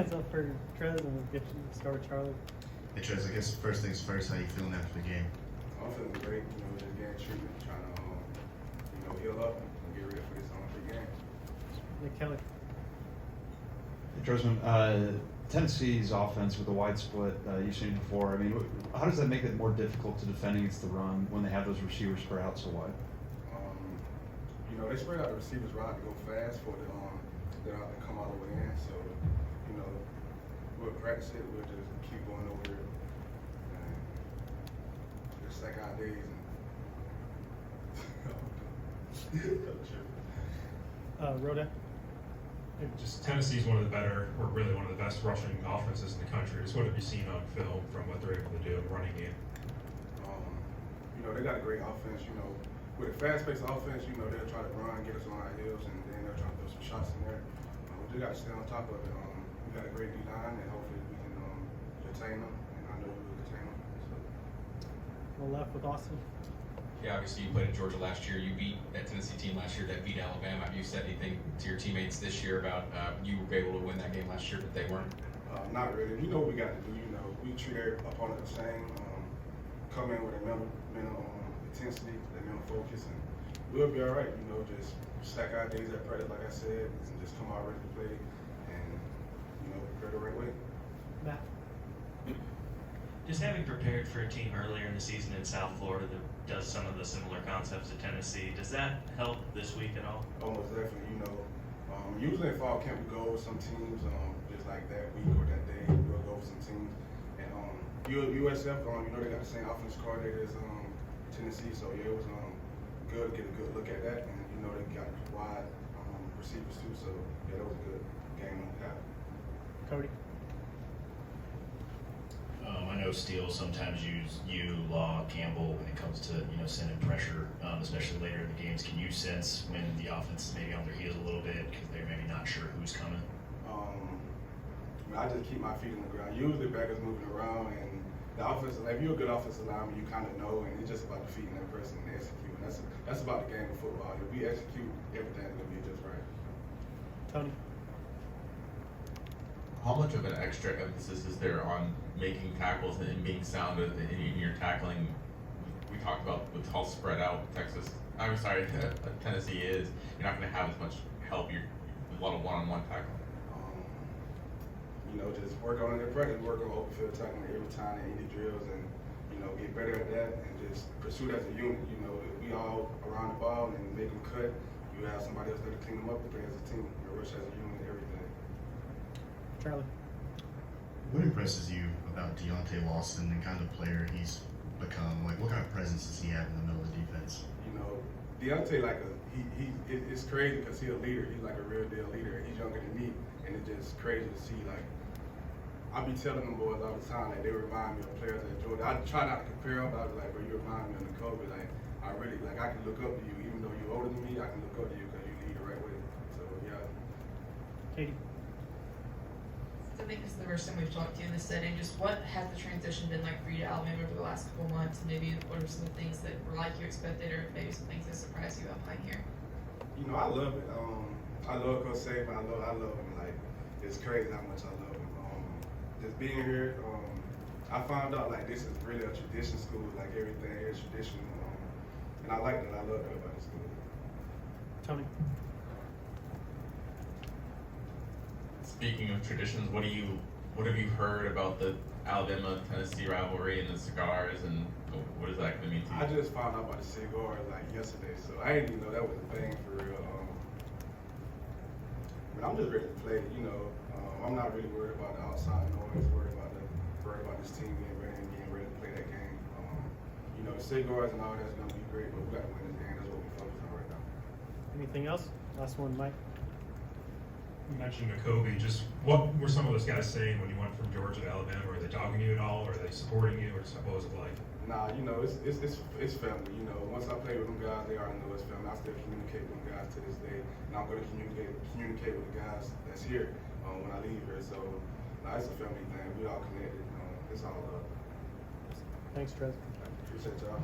Hands up for Trez and we'll get you to start, Charlie. Hey Trez, I guess first things first, how you feeling after the game? I'm feeling great, just getting treatment, trying to, heal up and get ready for this big game. Nick Kelly. Hey, Trezmen, Tennessee's offense with the wide split, you've seen it before. I mean, how does that make it more difficult to defend against the run when they have those receivers spread out so wide? They spread out the receivers right to go fast for them to come all the way in. So, we'll practice it. We'll just keep going over it and just like our days. Rhoda. Just Tennessee's one of the better, or really one of the best rushing offenses in the country. Just what have you seen on film from what they're able to do in running game? They got a great offense. With a fast-paced offense, they'll try to run, get us on our heels, and then they'll try to throw some shots in there. We just got to stay on top of it. We got a great D-line, and hopefully we can contain them, and I know we will contain them. So. We'll left with Austin. Yeah, obviously you played at Georgia last year. You beat that Tennessee team last year that beat Alabama. Have you said anything to your teammates this year about you were able to win that game last year, but they weren't? Not really. You know what we got to do. We treat every opponent the same. Come in with a mental intensity, a mental focus, and we'll be all right. Just stack our days at practice, like I said, and just come out ready to play, and prepare the right way. Matt. Just having prepared for a team earlier in the season in South Florida that does some of the similar concepts to Tennessee, does that help this week at all? Almost definitely. Usually in fall camp we go with some teams, just like that week or that day we'll go with some teams. And USF, they got the same offense coordinator as Tennessee, so yeah, it was good to get a good look at that. And they got wide receivers too, so yeah, that was a good game on that. Cody. I know Steele sometimes use you, Law, Campbell when it comes to sending pressure, especially later in the games. Can you sense when the offense is maybe on their heels a little bit because they're maybe not sure who's coming? I just keep my feet on the ground. Usually backers moving around, and the offensive, if you're a good offensive lineman, you kind of know, and it's just about defeating that person and executing. That's about the game of football. If we execute, everything's gonna be just right. Tony. How much of an extra emphasis is there on making tackles and being sound in your tackling? We talked about with how spread out Tennessee is. You're not going to have as much help. You're a lot of one-on-one tackling. Just work on it in practice, work on open field tackling every time they any drills, and get better at that, and just pursue it as a unit. If we all around the ball and make them cut, you have somebody else there to clean them up and play as a team. Rush as a unit, everything. Charlie. What impresses you about Deontay Lawrence and the kind of player he's become? Like, what kind of presence does he have in the middle of the defense? Deontay, it's crazy because he's a leader. He's like a real deal leader. He's younger than me, and it's just crazy to see. I be telling them boys all the time, they remind me of players at Georgia. I try not to compare them, but I was like, bro, you remind me of the Kobe. I really, I can look up to you, even though you're older than me. I can look up to you because you lead the right way. So yeah. Katie. I think this is the first time we've talked to you in this setting. Just what has the transition been like for you to Alabama over the last couple months? And maybe what are some of the things that were like you expected, or maybe some things that surprised you about playing here? I love it. I love Coach Saban. I love him. It's crazy how much I love him. Just being here, I found out this is really a tradition school. Everything here is traditional, and I like that. I love that about the school. Tony. Speaking of traditions, what have you heard about the Alabama-Tennessee rivalry and the cigars, and what is that going to mean to you? I just found out about the cigars yesterday, so I didn't even know that was a thing for real. I'm just ready to play. I'm not really worried about the outside noise. Worried about this team getting ready to play that game. The cigars and all that's going to be great, but we got to win this game. That's what we're focused on right now. Anything else? Last one, Mike. You mentioned Jacoby. Just what were some of those guys saying when you went from Georgia to Alabama? Were they dogging you at all? Or are they supporting you? Or just what was it like? Nah, it's family. Once I play with them guys, they already know it's family. I still communicate with them guys to this day, and I'm going to communicate with the guys that's here when I leave here. So, it's a family thing. We all connected. It's all love. Thanks, Trez. Appreciate y'all.